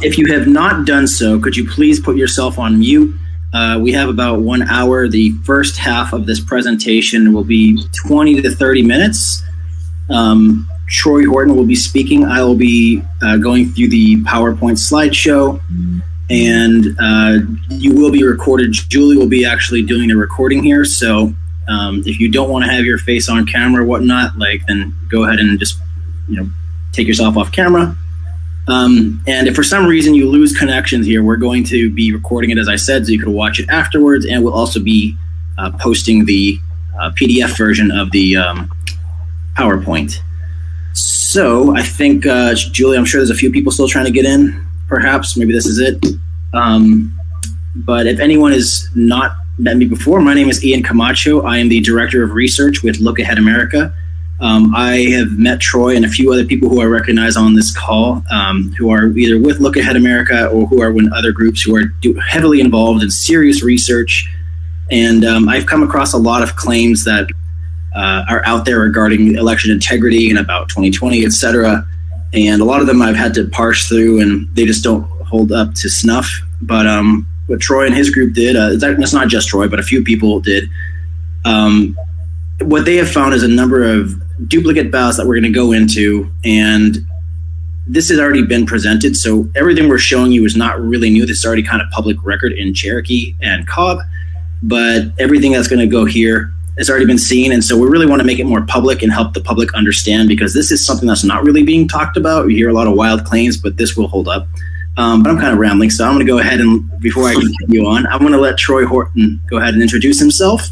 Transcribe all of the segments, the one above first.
If you have not done so, could you please put yourself on mute? We have about 1 hour. The first half of this presentation will be 20 to 30 minutes. Troy Horton will be speaking. I will be going through the PowerPoint slideshow, and you will be recorded. Julie will be actually doing the recording here, so if you don't want to have your face on camera or whatnot, then go ahead and just take yourself off camera. And if for some reason you lose connections here, we're going to be recording it, as I said, so you can watch it afterwards, and we'll also be posting the PDF version of the PowerPoint. So I think, Julie, I'm sure there's a few people still trying to get in, perhaps. Maybe this is it. But if anyone has not met me before, my name is Ian Camacho. I am the Director of Research with Look Ahead America. I have met Troy and a few other people who I recognize on this call, who are either with Look Ahead America or who are in other groups who are heavily involved in serious research. And I've come across a lot of claims that are out there regarding election integrity and about 2020, et cetera. And a lot of them I've had to parse through, and they just don't hold up to snuff. But what Troy and his group did, it's not just Troy, but a few people did. What they have found is a number of duplicate ballots that we're going to go into, and this has already been presented. So everything we're showing you is not really new. This is already kind of public record in Cherokee and Cobb, but everything that's going to go here has already been seen. And so we really want to make it more public and help the public understand, because this is something that's not really being talked about. We hear a lot of wild claims, but this will hold up. But I'm kind of rambling, so I'm going to go ahead and, before I continue on, I'm going to let Troy Horton go ahead and introduce himself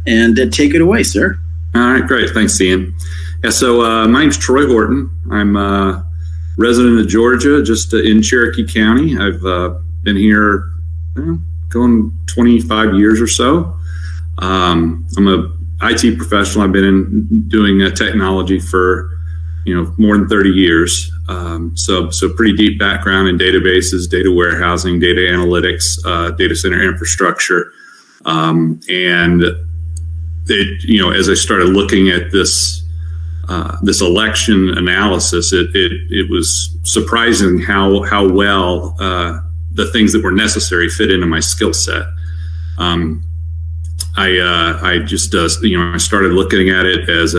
and take it away, sir. All right, great. Thanks, Ian. Yeah, so my name's Troy Horton. I'm a resident of Georgia, just in Cherokee County. I've been here going 25 years or so. I'm a IT professional. I've been doing technology for more than 30 years. So pretty deep background in databases, data warehousing, data analytics, data center infrastructure, and as I started looking at this election analysis, it was surprising how well the things that were necessary fit into my skill set. I just I started looking at it as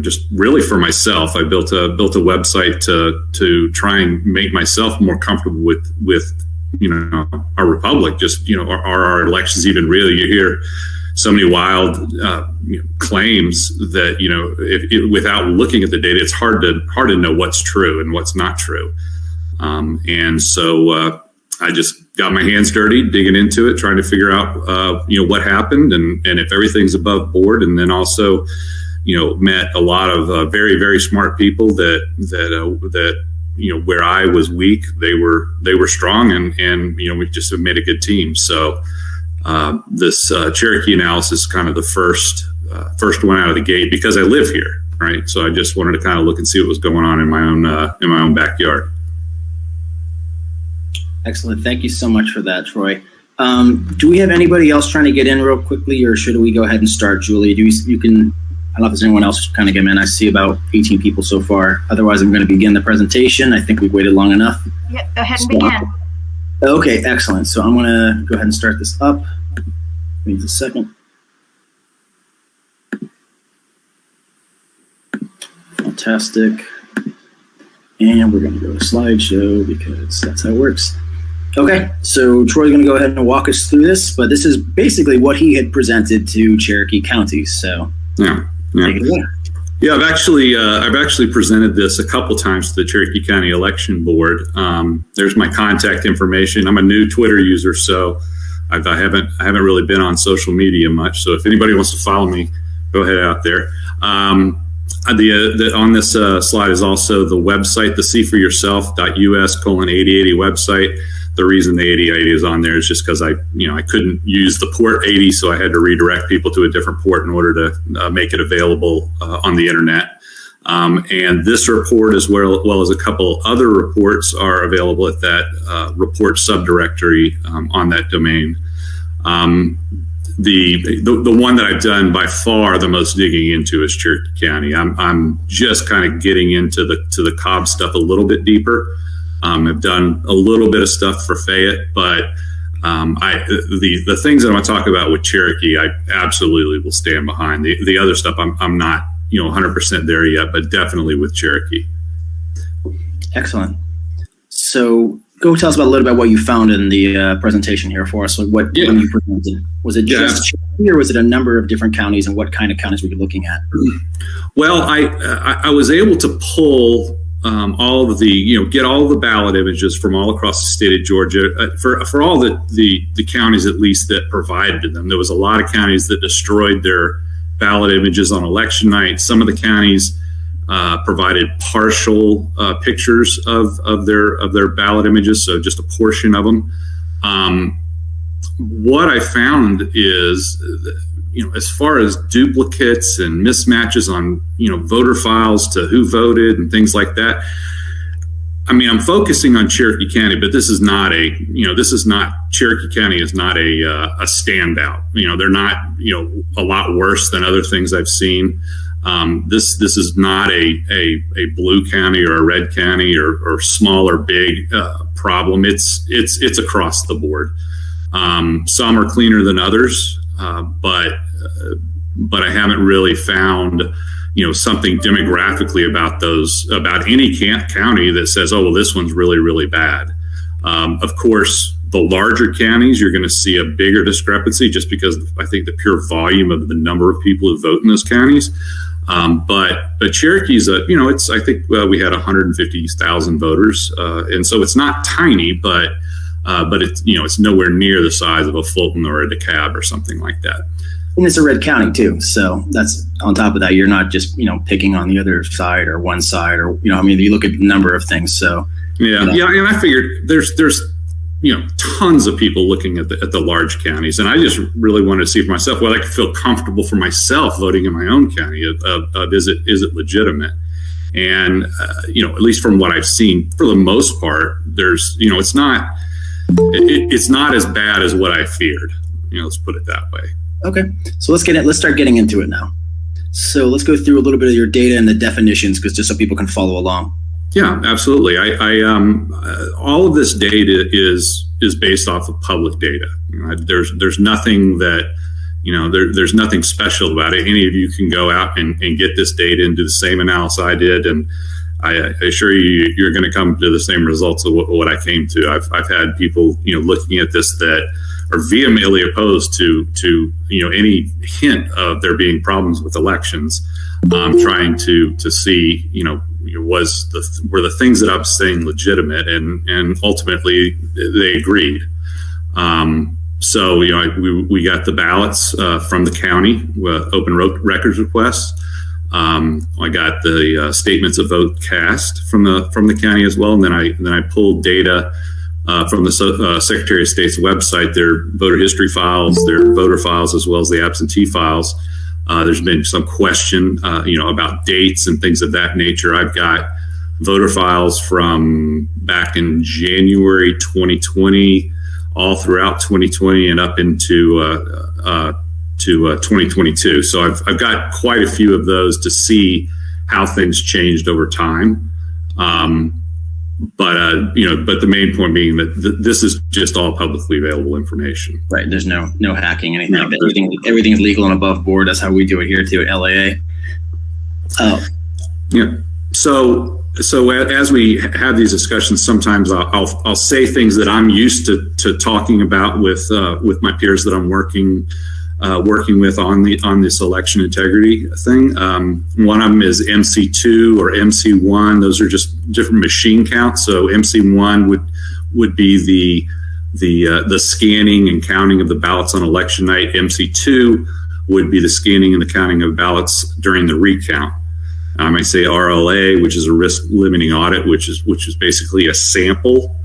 just really for myself. I built a website to try and make myself more comfortable with our republic. Just are our elections even real? You hear so many wild claims that without looking at the data, it's hard to know what's true and what's not true. And so I just got my hands dirty, digging into it, trying to figure out what happened and if everything's above board. And then also met a lot of very, very smart people that where I was weak, they were strong, and we just have made a good team. So. This Cherokee analysis is kind of the first one out of the gate because I live here, right? So I just wanted to kind of look and see what was going on in my own backyard. Excellent. Thank you so much for that, Troy. Do we have anybody else trying to get in real quickly, or should we go ahead and start? Julie, I don't know if there's anyone else kind of get in. I see about 18 people so far. Otherwise, I'm going to begin the presentation. I think we've waited long enough. Yeah, go ahead and begin. Okay, excellent. So I'm going to go ahead and start this up. Wait a second. Fantastic. And we're going to go to slideshow because that's how it works. Okay, so Troy's going to go ahead and walk us through this, but this is basically what he had presented to Cherokee County. So yeah. Take it away. Yeah, I've actually presented this a couple times to the Cherokee County Election Board. There's my contact information. I'm a new Twitter user, so I haven't really been on social media much. So if anybody wants to follow me, go ahead out there. On this slide is also the website, the seeforyourself.us:8080 website. The reason the 8080 is on there is just because I couldn't use the port 80, so I had to redirect people to a different port in order to make it available on the internet. And this report, as well as a couple other reports, are available at that report subdirectory on that domain. the one that I've done by far the most digging into is Cherokee County. I'm just kind of getting into the Cobb stuff a little bit deeper. I've done a little bit of stuff for Fayette, but the things that I'm going to talk about with Cherokee, I absolutely will stand behind. The other stuff, I'm not 100% there yet, but definitely with Cherokee. Excellent. So go tell us about a little bit what you found in the presentation here for us. When you presented, was it just Cherokee, or was it a number of different counties, and what kind of counties were you looking at? Well, I was able to pull all of the, get all the ballot images from all across the state of Georgia for all the counties, at least, that provided them. There was a lot of counties that destroyed their ballot images on election night. Some of the counties provided partial pictures of their ballot images, so just a portion of them. What I found is, as far as duplicates and mismatches on, voter files to who voted and things like that, I mean, I'm focusing on Cherokee County, but this is not Cherokee County is not a standout. They're not, a lot worse than other things I've seen. This is not a blue county or a red county or small or big problem. It's across the board. Some are cleaner than others, but I haven't really found something demographically about any county that says, oh, well, this one's really, really bad. Of course, the larger counties, you're going to see a bigger discrepancy just because I think the pure volume of the number of people who vote in those counties. But Cherokee's I think we had 150,000 voters, and so it's not tiny, but it's it's nowhere near the size of a Fulton or a DeKalb or something like that. And it's a red county too, so that's on top of that. You're not just picking on the other side or one side, or you look at a number of things. So yeah, and I figured there's tons of people looking at the large counties, and I just really wanted to see for myself whether I could feel comfortable for myself voting in my own county. Is it legitimate? And at least from what I've seen, for the most part, there's it's not as bad as what I feared. Let's put it that way. Okay, so let's start getting into it now. So let's go through a little bit of your data and the definitions, because just so people can follow along. Yeah, absolutely. I all of this data is based off of public data. There's nothing that there's nothing special about it. Any of you can go out and get this data and do the same analysis I did, and I assure you, you're going to come to the same results of what I came to. I've had people looking at this that are vehemently opposed to any hint of there being problems with elections, trying to see were the things that I was saying legitimate, and ultimately they agreed. So we got the ballots from the county, open records requests. I got the statements of vote cast from the county as well, and then I pulled data from the Secretary of State's website, their voter history files, their voter files, as well as the absentee files. There's been some question, about dates and things of that nature. I've got voter files from back in January 2020, all throughout 2020, and up into 2022. So I've got quite a few of those to see how things changed over time. But the main point being that this is just all publicly available information. Right. There's no hacking, anything like that. Everything is legal and above board. That's how we do it here too at LAA. Yeah. So as we have these discussions, sometimes I'll say things that I'm used to talking about with my peers that I'm working with on this election integrity thing. One of them is MC2 or MC1. Those are just different machine counts. So MC1 would be the scanning and counting of the ballots on election night. MC2 would be the scanning and the counting of ballots during the recount. I might say RLA, which is a risk limiting audit, which is basically a sample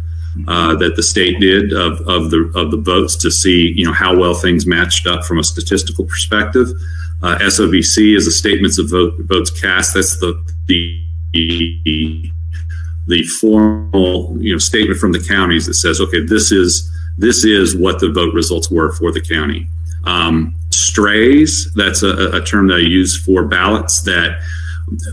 that the state did of the votes to see how well things matched up from a statistical perspective. SOVC is a statements of votes cast. That's the formal statement from the counties that says, okay, this is what the vote results were for the county. Strays, that's a term that I use for ballots that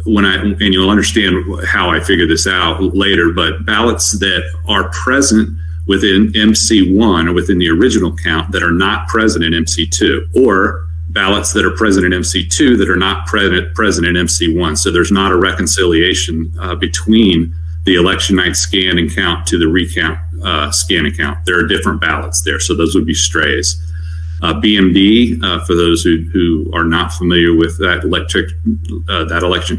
and you'll understand how I figure this out later, but ballots that are present within MC1 or within the original count that are not present in MC2, or ballots that are present in MC2 that are not present in MC1. So there's not a reconciliation between the election night scan and count to the recount scan and count. There are different ballots there, so those would be strays. BMD, for those who are not familiar with that election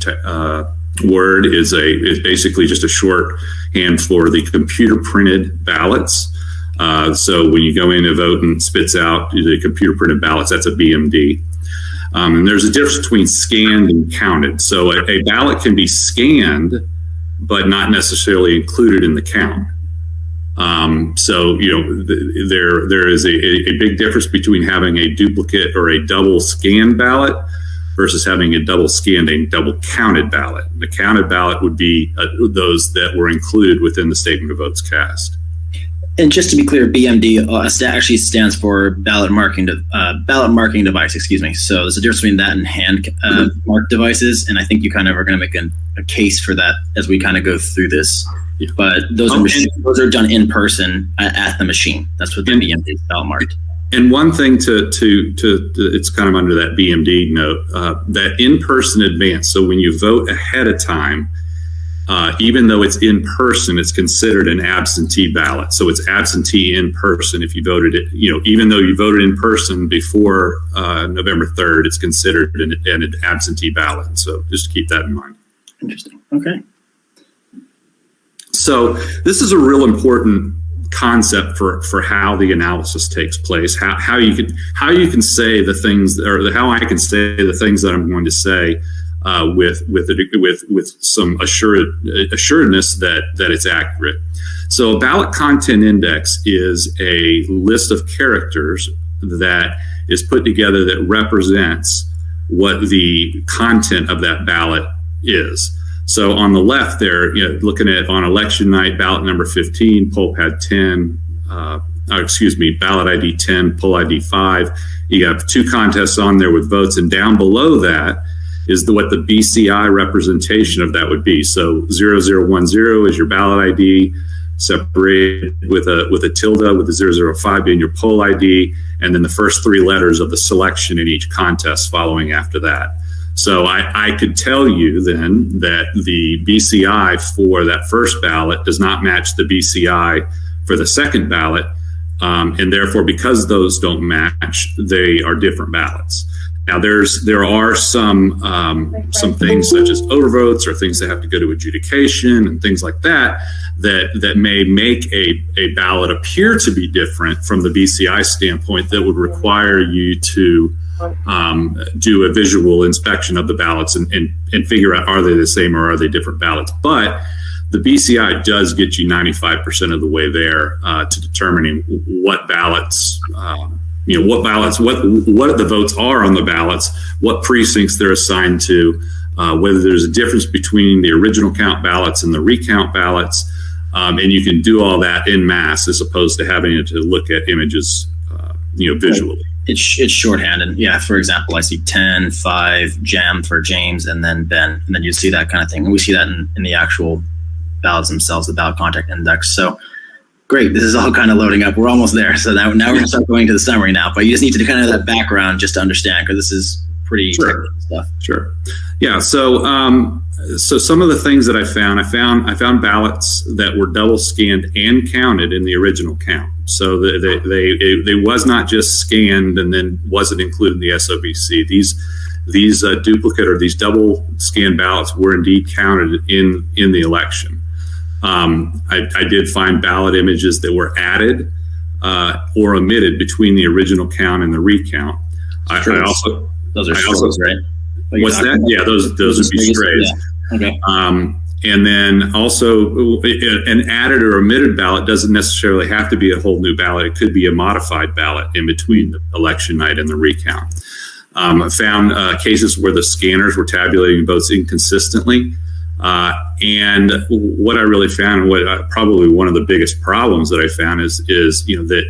word, is basically just a shorthand for the computer printed ballots. So when you go in to vote and spits out the computer printed ballots, that's a BMD. And there's a difference between scanned and counted. So a ballot can be scanned, but not necessarily included in the count. So, there is a big difference between having a duplicate or a double scanned ballot versus having a double scanned and double counted ballot. The counted ballot would be those that were included within the statement of votes cast. And just to be clear, BMD actually stands for ballot marking device. Excuse me. So there's a difference between that and hand marked devices, and I think you kind of are going to make a case for that as we kind of go through this. Yeah. But those are done in person at the machine. That's what the BMD is ballot marked. And one thing to it's kind of under that BMD note, that in-person advance. So when you vote ahead of time, even though it's in person, it's considered an absentee ballot. So it's absentee in person. If you voted it, even though you voted in person before November 3rd, it's considered an absentee ballot. So just keep that in mind. Interesting. Okay. So this is a real important concept for how the analysis takes place. How you can say the things, or how I can say the things that I'm going to say with some assuredness that it's accurate. So a ballot content index is a list of characters that is put together that represents what the content of that ballot is. So on the left there, looking at on election night, ballot number 15, poll pad 10, ballot ID 10, poll ID 5. You have two contests on there with votes, and down below that is what the BCI representation of that would be. So 0010 is your ballot ID, separated with a tilde, with the 005 being your poll ID, and then the first three letters of the selection in each contest following after that. So I could tell you then that the BCI for that first ballot does not match the BCI for the second ballot, and therefore, because those don't match, they are different ballots. Now, there are some things such as overvotes or things that have to go to adjudication and things like that may make a ballot appear to be different from the BCI standpoint that would require you to do a visual inspection of the ballots and figure out, are they the same or are they different ballots? But the BCI does get you 95% of the way there to determining what ballots, what the votes are on the ballots, what precincts they're assigned to, whether there's a difference between the original count ballots and the recount ballots. And you can do all that in mass as opposed to having to look at images, visually. It's shorthand, and yeah, for example, I see 10, 5, Jam for James, and then Ben, and then you see that kind of thing. And we see that in the actual ballots themselves, the ballot content index. So great, this is all kind of loading up. We're almost there. So now we're going to start going to the summary now, but you just need to kind of have that background just to understand, because this is pretty technical stuff. Sure. Yeah. So some of the things that I found ballots that were double scanned and counted in the original count. So they was not just scanned and then wasn't included in the SOBC. These duplicate or these double scanned ballots were indeed counted in the election. I did find ballot images that were added or omitted between the original count and the recount. Those are strays, right? What's that? Yeah, those would be strays. Yeah. Okay. And then also an added or omitted ballot doesn't necessarily have to be a whole new ballot. It could be a modified ballot in between the election night and the recount. I found cases where the scanners were tabulating votes inconsistently. And what I really found, probably one of the biggest problems that I found is that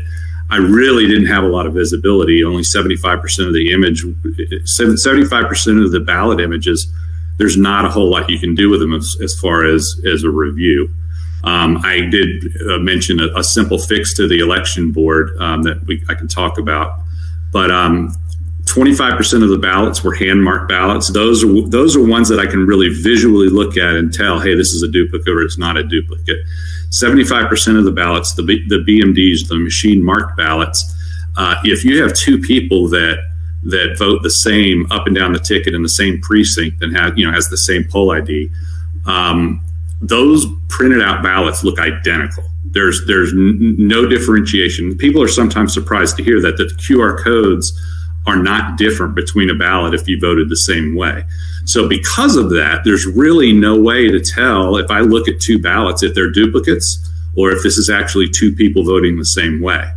I really didn't have a lot of visibility. Only 75% of the image, 75% of the ballot images, there's not a whole lot you can do with them as far as a review. I did mention a simple fix to the election board that I can talk about, but 25% of the ballots were hand-marked ballots. Those are ones that I can really visually look at and tell, hey, this is a duplicate or it's not a duplicate. 75% of the ballots, the BMDs, the machine-marked ballots, if you have two people that vote the same up and down the ticket in the same precinct and has the same poll ID, those printed out ballots look identical. There's no differentiation. People are sometimes surprised to hear that the QR codes are not different between a ballot if you voted the same way. So because of that, there's really no way to tell if I look at two ballots if they're duplicates or if this is actually two people voting the same way.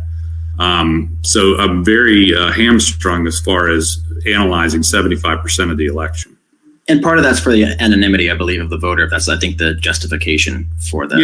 So I'm very hamstrung as far as analyzing 75% of the election. And part of that's for the anonymity, I believe, of the voter. That's, I think, the justification for that.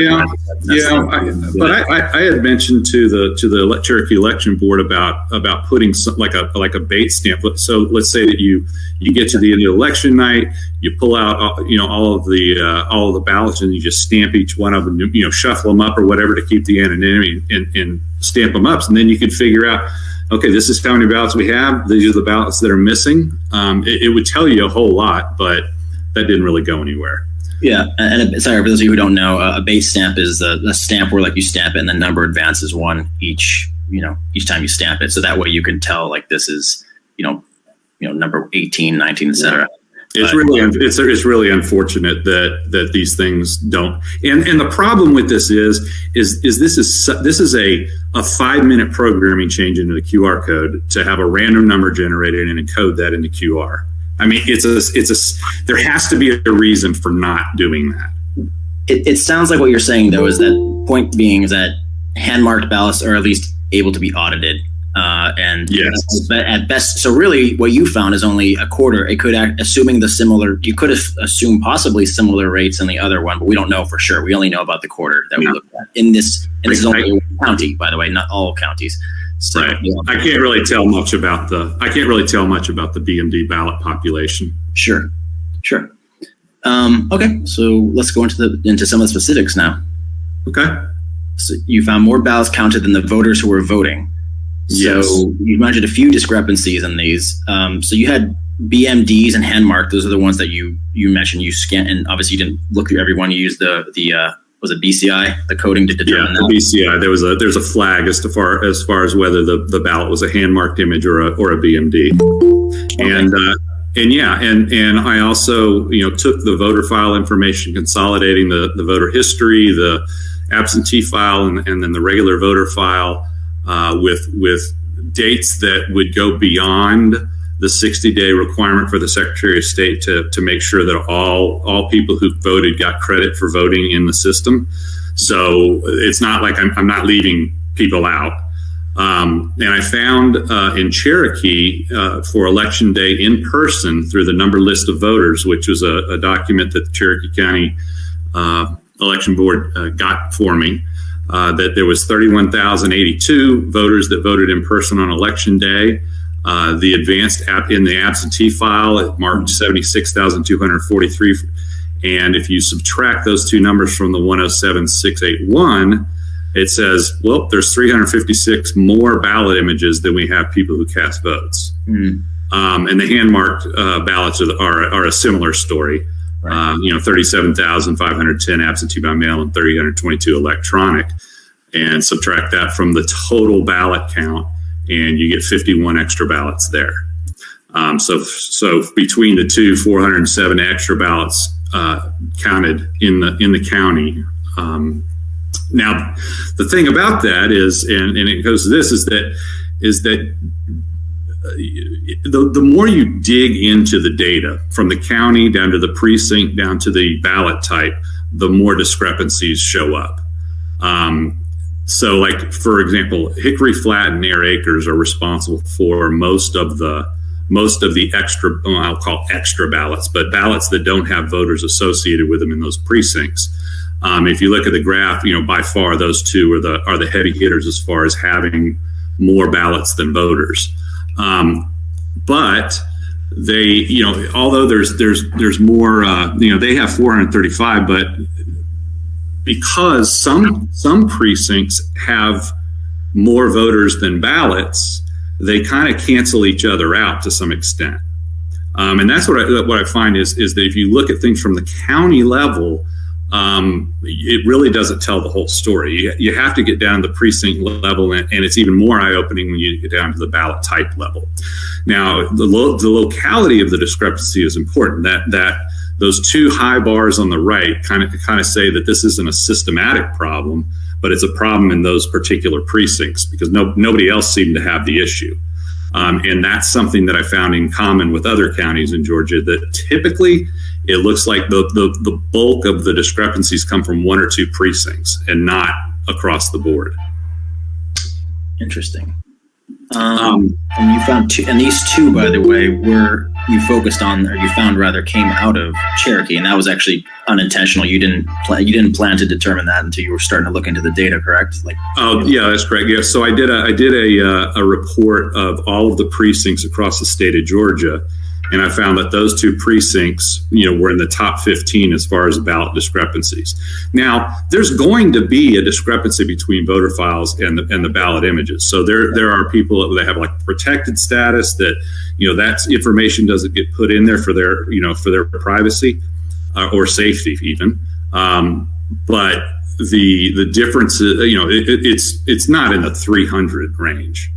I had mentioned to the Cherokee Election Board about putting like a bait stamp. So let's say that you get to the end of the election night, you pull out all of the ballots and you just stamp each one of them, shuffle them up or whatever to keep the anonymity and stamp them up, and then you could figure out, okay, this is how many ballots we have. These are the ballots that are missing. It would tell you a whole lot, but that didn't really go anywhere. Yeah, and sorry, for those of you who don't know, a base stamp is a stamp where you stamp it and the number advances one each time you stamp it. So that way you can tell this is number 18, 19, etc. It's really unfortunate that these things don't. And the problem with this is this is a 5-minute programming change into the QR code to have a random number generated and encode that into QR. I mean, there has to be a reason for not doing that. It sounds like what you're saying though is that point being is that hand-marked ballots are at least able to be audited. And yes, at best, so really what you found is only a quarter. It could you could assume possibly similar rates in the other one, but we don't know for sure. We only know about the quarter that we looked at in this. And this is only one county, by the way, not all counties. So, right. I can't really tell much about the BMD ballot population. Sure. Okay, so let's go into some of the specifics now. Okay. So you found more ballots counted than the voters who were voting. Yes. So you mentioned a few discrepancies in these. So you had BMDs and hand marked. Those are the ones that you mentioned you scanned, and obviously you didn't look through everyone. You used the was it BCI, the coding to determine that? The BCI. There's a flag as far as whether the ballot was a hand marked image or a BMD. Okay. And I also took the voter file information, consolidating the voter history, the absentee file, and then the regular voter file. With dates that would go beyond the 60-day requirement for the Secretary of State to make sure that all people who voted got credit for voting in the system. So it's not like I'm not leaving people out. And I found in Cherokee for Election Day in person through the number list of voters, which was a document that the Cherokee County Election Board got for me, that there was 31,082 voters that voted in person on Election Day. The advanced in the absentee file, it marked 76,243. And if you subtract those two numbers from the 107,681, it says, well, there's 356 more ballot images than we have people who cast votes. Mm. And the hand-marked ballots are a similar story. Right. 37,510 absentee by mail and 322 electronic, and subtract that from the total ballot count, and you get 51 extra ballots there. So between the two, 407 extra ballots counted in the county. Now, the thing about that is, and it goes to this, is that the more you dig into the data from the county down to the precinct down to the ballot type, the more discrepancies show up. So like, for example, Hickory Flat and Air Acres are responsible for most of the extra, I'll call extra ballots, but ballots that don't have voters associated with them in those precincts. If you look at the graph, by far those two are the heavy hitters as far as having more ballots than voters. But they, although there's more, they have 435, but because some precincts have more voters than ballots, they kind of cancel each other out to some extent. And that's what I find is that if you look at things from the county level, it really doesn't tell the whole story. You have to get down to the precinct level, and it's even more eye-opening when you get down to the ballot type level. Now, the locality of the discrepancy is important. That those two high bars on the right kind of say that this isn't a systematic problem, but it's a problem in those particular precincts because nobody else seemed to have the issue. And that's something that I found in common with other counties in Georgia, that typically it looks like the bulk of the discrepancies come from one or two precincts and not across the board. Interesting. And you found two, and these two, by the way, were you focused on, or you found rather, came out of Cherokee, and that was actually unintentional. You didn't plan to determine that until you were starting to look into the data, correct? Yeah, that's correct. Yeah, so I did a report of all of the precincts across the state of Georgia, and I found that those two precincts, were in the top 15 as far as ballot discrepancies. Now, there's going to be a discrepancy between voter files and the ballot images. So there are people that have like protected status that, that information doesn't get put in there for their privacy or safety even. But the difference is, it's not in the 300 range.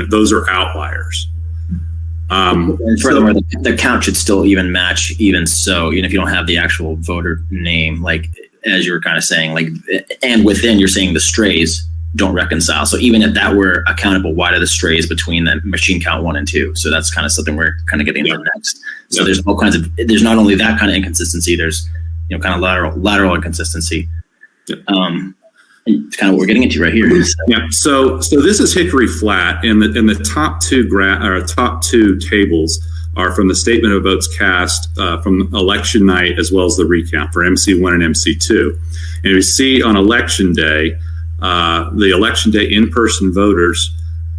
Those are outliers. And furthermore, the count should still even match, even so, even if you don't have the actual voter name, like as you were kind of saying, and within you're saying the strays don't reconcile. So even if that were accountable, why do the strays between the machine count 1 and 2? So that's kind of something we're kind of getting into next. So there's all kinds of, there's not only that kind of inconsistency, there's kind of lateral inconsistency. It's kind of what we're getting into right here. Yeah. So this is Hickory Flat, and the top two tables are from the statement of votes cast from election night as well as the recount for MC1 and MC2. And you see on election day, the election day in-person voters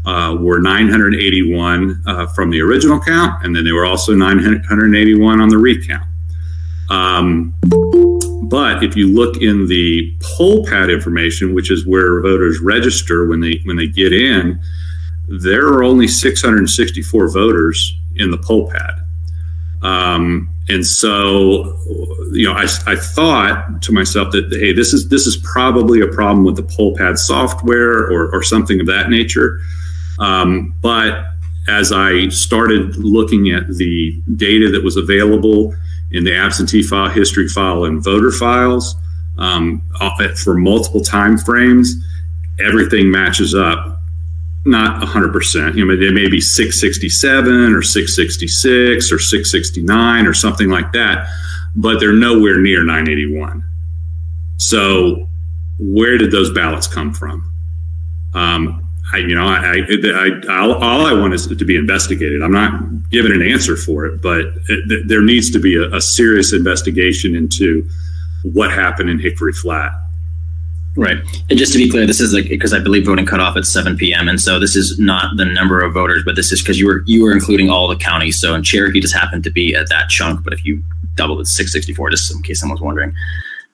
were 981 from the original count, and then they were also 981 on the recount. But if you look in the poll pad information, which is where voters register when they get in, there are only 664 voters in the poll pad. And so, I thought to myself that, hey, this is probably a problem with the poll pad software or something of that nature. But as I started looking at the data that was available in the absentee file, history file, and voter files for multiple time frames, everything matches up. Not 100%. It may be 667 or 666 or 669 or something like that, but they're nowhere near 981. So where did those ballots come from? All I want is to be investigated. I'm not giving an answer for it, but there needs to be a serious investigation into what happened in Hickory Flat. Right. And just to be clear, this is because I believe voting cut off at 7 p.m. And so this is not the number of voters, but this is because you were including all the counties. So in Cherokee just happened to be at that chunk. But if you double it's 664, just in case someone's wondering.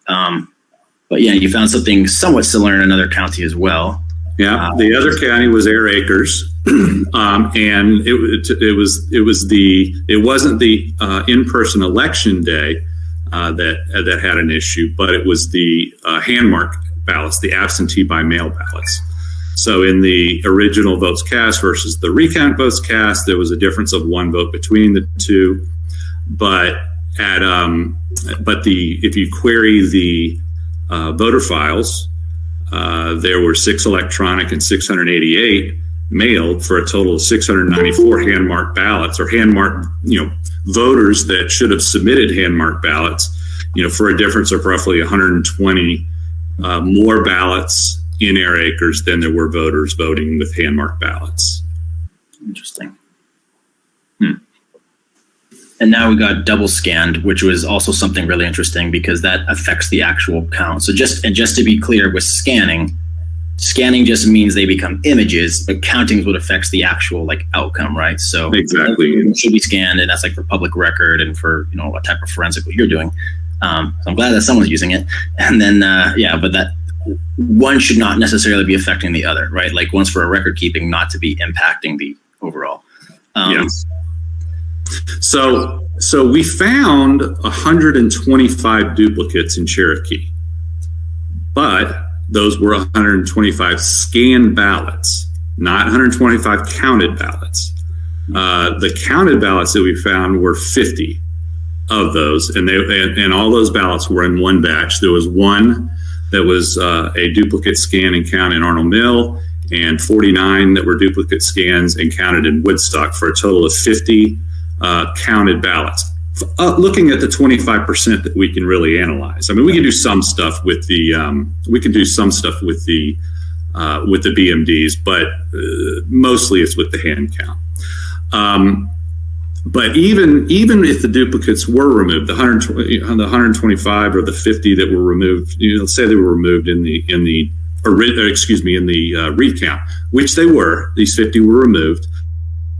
But yeah, you found something somewhat similar in another county as well. Yeah, the other county was Air Acres, and it wasn't the in-person election day that had an issue, but it was the hand-marked ballots, the absentee by mail ballots. So in the original votes cast versus the recount votes cast, there was a difference of 1 vote between the two. But if you query the voter files, there were 6 electronic and 688 mailed for a total of 694 hand-marked ballots, or hand-marked, voters that should have submitted hand-marked ballots, for a difference of roughly 120 more ballots in Air Acres than there were voters voting with hand-marked ballots. Interesting. And now we got double scanned, which was also something really interesting because that affects the actual count. So just to be clear, with scanning, Scanning just means they become images, but counting is what affects the actual like outcome, right? So exactly, it should be scanned, and that's like for public record and for what type of forensic what you're doing. So I'm glad that someone's using it. And then but that one should not necessarily be affecting the other, right? Like one's for a record keeping, not to be impacting the overall. Yes. So we found 125 duplicates in Cherokee, but those were 125 scanned ballots, not 125 counted ballots. The counted ballots that we found were 50 of those, and all those ballots were in one batch. There was one that was a duplicate scan and count in Arnold Mill, and 49 that were duplicate scans and counted in Woodstock, for a total of 50 counted ballots. Looking at the 25% that we can really analyze. I mean, we can do some stuff with the BMDs, but mostly it's with the hand count. But even if the duplicates were removed, the 125 or the 50 that were removed, let's say they were removed in the recount, which they were. These 50 were removed.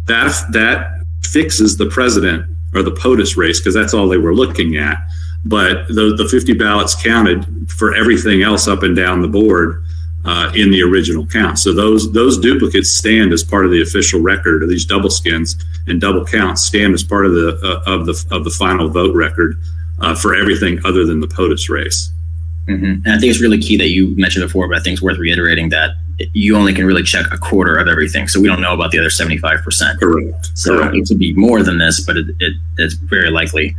That fixes the president or the POTUS race, because that's all they were looking at. But the 50 ballots counted for everything else up and down the board in the original count. So those duplicates stand as part of the official record, of these double scans and double counts stand as part of the final vote record for everything other than the POTUS race. Mm-hmm. And I think it's really key that you mentioned before, but I think it's worth reiterating that you only can really check a quarter of everything. So we don't know about the other 75%. Correct. So Correct. It could be more than this, but it's very likely.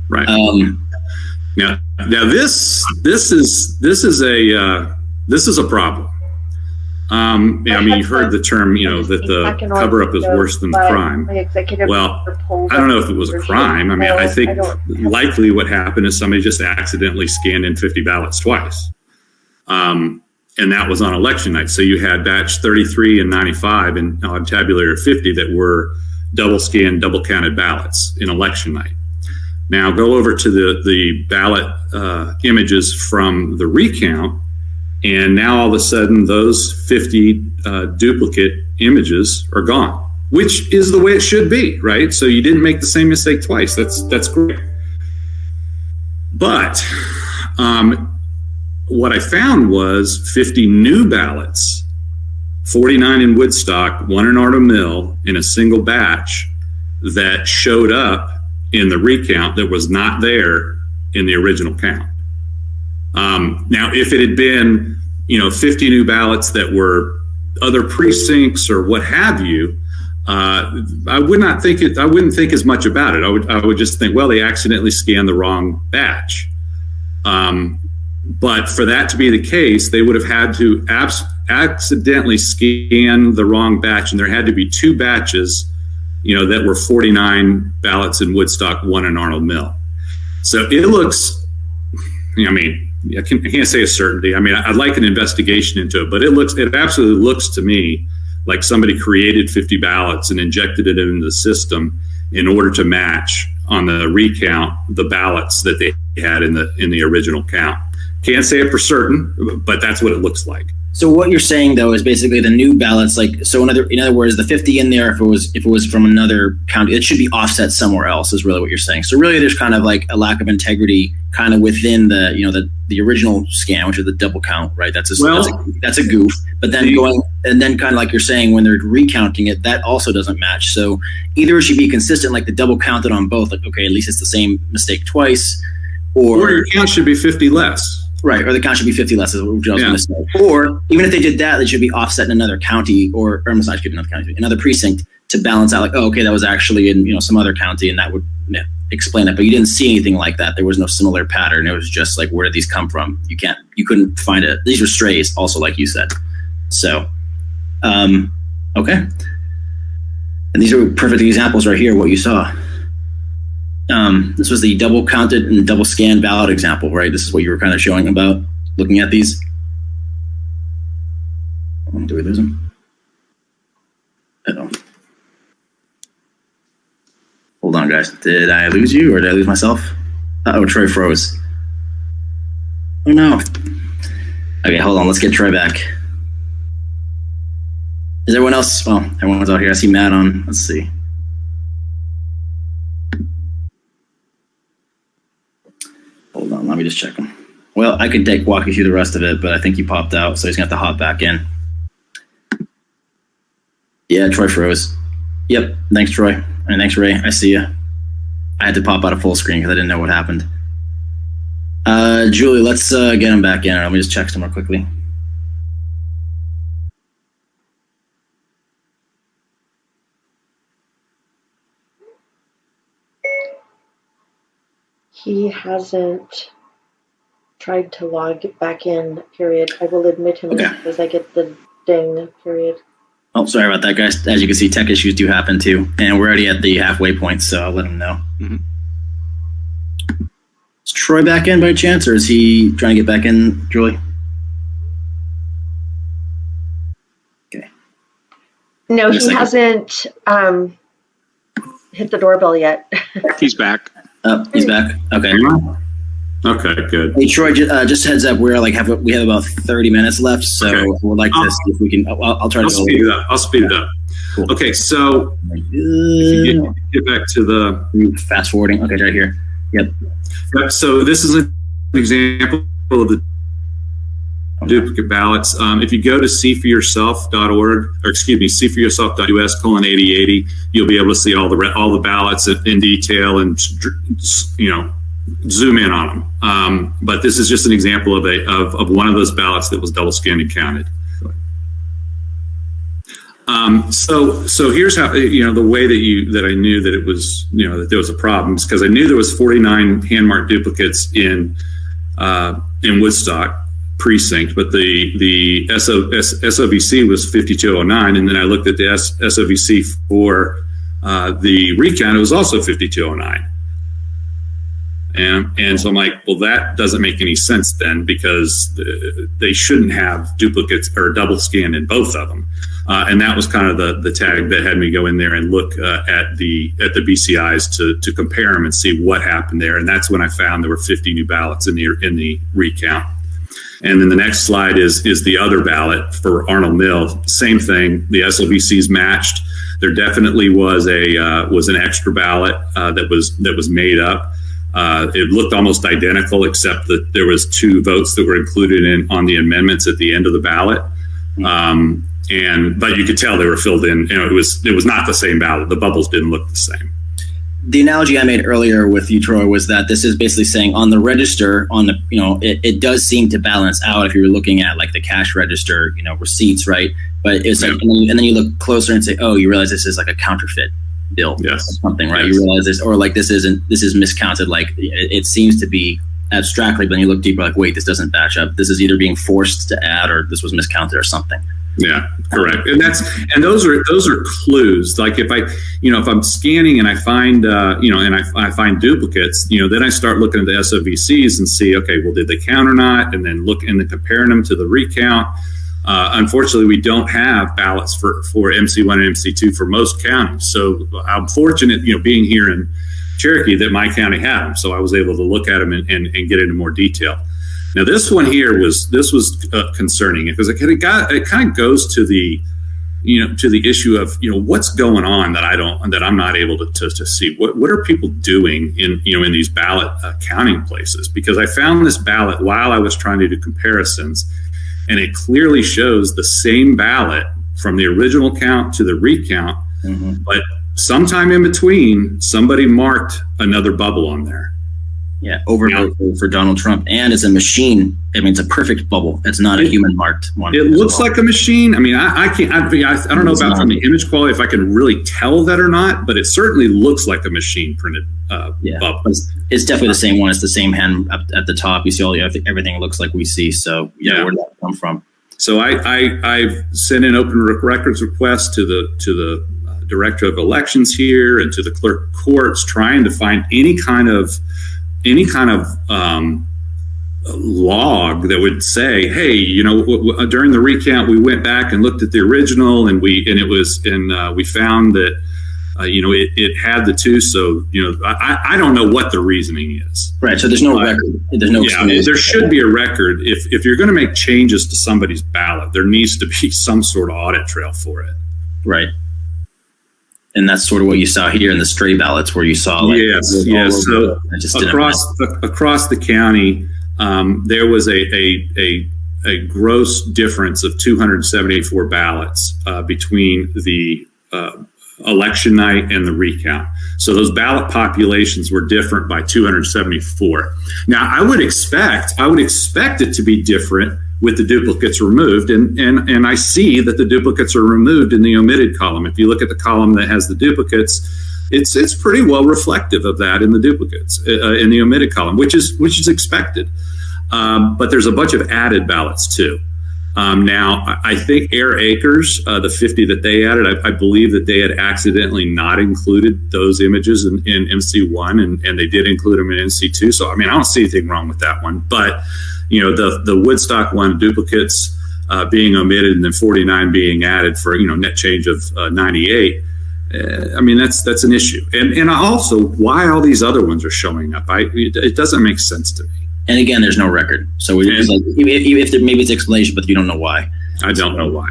Right. Now this is a problem. I mean, you've heard the term, that the cover-up is worse than the crime. Well, I don't know if it was a crime. I mean, I think likely what happened is somebody just accidentally scanned in 50 ballots twice. And that was on election night. So you had batch 33 and 95 and on tabulator 50 that were double scanned, double counted ballots in election night. Now go over to the ballot images from the recount, and now all of a sudden those 50 duplicate images are gone, which is the way it should be, right? So you didn't make the same mistake twice. That's great. But what I found was 50 new ballots, 49 in Woodstock, 1 in Arnold Mill, in a single batch that showed up in the recount that was not there in the original count. Now, if it had been, 50 new ballots that were other precincts or what have you, I wouldn't think as much about it. I would just think, well, they accidentally scanned the wrong batch. But for that to be the case, they would have had to accidentally scan the wrong batch, and there had to be 2 batches, that were 49 ballots in Woodstock, 1 in Arnold Mill. So it looks, I can't say a certainty. I mean, I'd like an investigation into it, but it absolutely looks to me like somebody created 50 ballots and injected it into the system in order to match on the recount the ballots that they had in the original count. Can't say it for certain, but that's what it looks like. So what you're saying though is basically the new ballots, in other words, the 50 in there, if it was from another county, it should be offset somewhere else, is really what you're saying. So really, there's kind of like a lack of integrity kind of within the original scan, which is the double count, right? That's a goof. But then kind of like you're saying, when they're recounting it, that also doesn't match. So either it should be consistent, like the double counted on both, like okay, at least it's the same mistake twice, or your count should be 50 less. Right, or the count should be 50 less, is what I was going to say. Or even if they did that, they should be offset in another county or another precinct to balance out, like, oh, okay, that was actually in some other county, and that would explain it. But you didn't see anything like that. There was no similar pattern. It was just like, where did these come from? You couldn't find it. These were strays, also, like you said. So, okay. And these are perfect examples right here, what you saw. This was the double counted and double scanned ballot example, right? This is what you were kind of showing about looking at these. Do we lose him? Uh-oh. Hold on, guys. Did I lose you or did I lose myself? Uh-oh, Troy froze. Oh, no. Okay, hold on. Let's get Troy back. Is everyone else? Well, everyone's out here. I see Matt on. Let's see. Hold on, let me just check him. Well, I could walk you through the rest of it, but I think he popped out, so he's going to have to hop back in. Yeah, Troy froze. Yep, thanks, Troy. And thanks, Ray. I see you. I had to pop out of full screen because I didn't know what happened. Julie, let's get him back in. Let me just check somewhere quickly. He hasn't tried to log back in, period. I will admit him as I get the ding, period. Oh, sorry about that, guys. As you can see, tech issues do happen too. And we're already at the halfway point, so I'll let him know. Mm-hmm. Is Troy back in by chance, or is he trying to get back in, Julie? Okay. No, he hasn't hit the doorbell yet. He's back. He's back. Okay. Okay, good. Hey, Troy, just heads up. We have about 30 minutes left, so okay. We'd like to see if we can. I'll try to speed it up. I'll speed it up. Cool. Okay, so if you get back to the fast forwarding. Okay, right here. Yep. So this is an example of the duplicate ballots. If you go to seeforyourself.org, or excuse me, seeforyourself.us:8080, you'll be able to see all the ballots in detail and zoom in on them. But this is just an example of one of those ballots that was double scanned and counted. So here's how, the way that I knew that it was, that there was a problem, because I knew there was 49 hand-marked duplicates in Woodstock precinct, but the SOVC was 5209, and then I looked at the SOVC for the recount, it was also 5209. And so I'm like, well, that doesn't make any sense then, because they shouldn't have duplicates or double scan in both of them. And that was kind of the tag that had me go in there and look at the BCIs to compare them and see what happened there. And that's when I found there were 50 new ballots in the recount. And then the next slide is the other ballot for Arnold Mill. Same thing. The SOVCs matched. There definitely was an extra ballot that was made up. It looked almost identical, except that there was 2 votes that were included on the amendments at the end of the ballot. But you could tell they were filled in. It was not the same ballot. The bubbles didn't look the same. The analogy I made earlier with you, Troy, was that this is basically saying on the register, it does seem to balance out if you're looking at like the cash register, receipts, right? But it's like, and then you look closer and say, oh, you realize this is like a counterfeit bill, yes, or something, right? Yes. You realize this, or like this is miscounted. Like it seems to be abstractly, but then you look deeper, like, wait, this doesn't match up. This is either being forced to add, or this was miscounted, or something. Yeah, correct. And those are clues. Like if I'm scanning and I find I find duplicates, then I start looking at the SOVCs and see, okay, well, did they count or not? And then comparing them to the recount. Unfortunately, we don't have ballots for MC1 and MC2 for most counties. So I'm fortunate, being here in Cherokee, that my county had them. So I was able to look at them and get into more detail. Now, this one here was concerning, because it kind of goes to the issue of what's going on that I'm not able to see. What are people doing in these ballot counting places? Because I found this ballot while I was trying to do comparisons, and it clearly shows the same ballot from the original count to the recount, but sometime in between, somebody marked another bubble on there. Yeah, overvote for Donald Trump, and it's a machine. I mean, it's a perfect bubble. It's not a human marked one. It looks like a machine. I mean, I can't. I don't know about from the image quality if I can really tell that or not, but it certainly looks like a machine printed bubble. It's definitely the same one. It's the same hand up at the top. You see everything looks like we see. So where did that come from? So I've sent in open records requests to the director of elections here and to the clerk of courts, trying to find any kind of log that would say, hey, during the recount we went back and looked at the original, and we found that It had the two. So, I don't know what the reasoning is. Right. So there's no record. There's no. Yeah, there should be a record. If you're going to make changes to somebody's ballot, there needs to be some sort of audit trail for it. Right. And that's sort of what you saw here in the stray ballots, where you saw yes. So across the county, there was a gross difference of 274 ballots between the election night and the recount. So those ballot populations were different by 274. Now, I would expect it to be different with the duplicates removed, and I see that the duplicates are removed in the omitted column. If you look at the column that has the duplicates, it's pretty well reflective of that in the duplicates in the omitted column, which is expected. But there's a bunch of added ballots too. Now, I think Air Acres, the 50 that they added, I believe that they had accidentally not included those images in MC1, and they did include them in NC2. So, I don't see anything wrong with that one. But, the Woodstock one, duplicates being omitted and then 49 being added for, net change of 98. That's an issue. And also, why all these other ones are showing up, it doesn't make sense to me. And again, there's no record. So if there, maybe it's explanation, but you don't know why. I don't know why.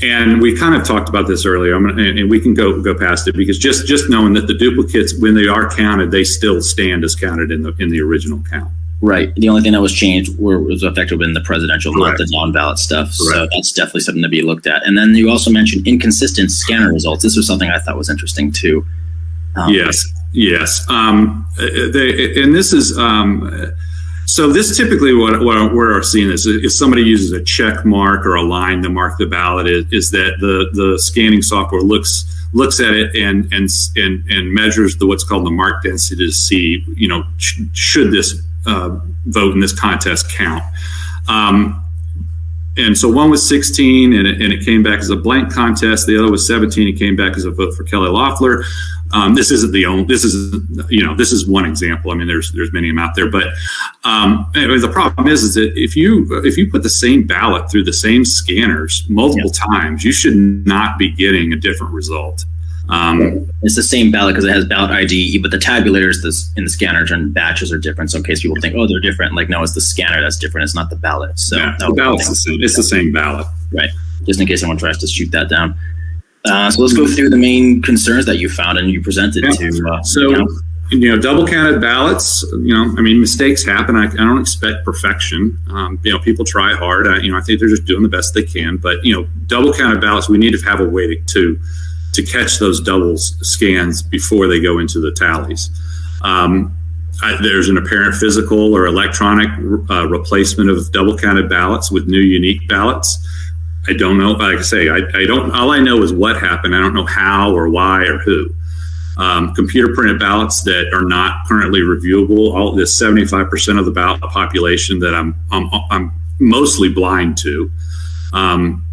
And we kind of talked about this earlier, and we can go past it, because just knowing that the duplicates, when they are counted, they still stand as counted in the original count. Right. The only thing that was changed was effective in the presidential, not the non-ballot stuff. So that's definitely something to be looked at. And then you also mentioned inconsistent scanner results. This was something I thought was interesting too. Yes. And this is so this typically what we're seeing is if somebody uses a check mark or a line to mark the ballot, is that the scanning software looks at it and measures what's called the mark density to see, should this vote in this contest count. And so one was 16 and it came back as a blank contest. The other was 17. It came back as a vote for Kelly Loeffler. This is one example. There's many of them out there, but anyway, the problem is that if you put the same ballot through the same scanners multiple times, you should not be getting a different result. It's the same ballot because it has ballot ID, but the tabulators in the scanners and batches are different. So in case people think, they're different, no, it's the scanner that's different. It's not the ballot. So the ballot's the same. It's the same ballot, right? Just in case someone tries to shoot that down. So let's go through the main concerns that you found and you presented to. Double counted ballots. Mistakes happen. I don't expect perfection. People try hard. I think they're just doing the best they can. But double counted ballots, we need to have a way to catch those double scans before they go into the tallies. There's an apparent physical or electronic replacement of double counted ballots with new unique ballots. I don't know. Like I say, I don't. All I know is what happened. I don't know how or why or who. Computer printed ballots that are not currently reviewable. All this 75% of the ballot population that I'm mostly blind to, and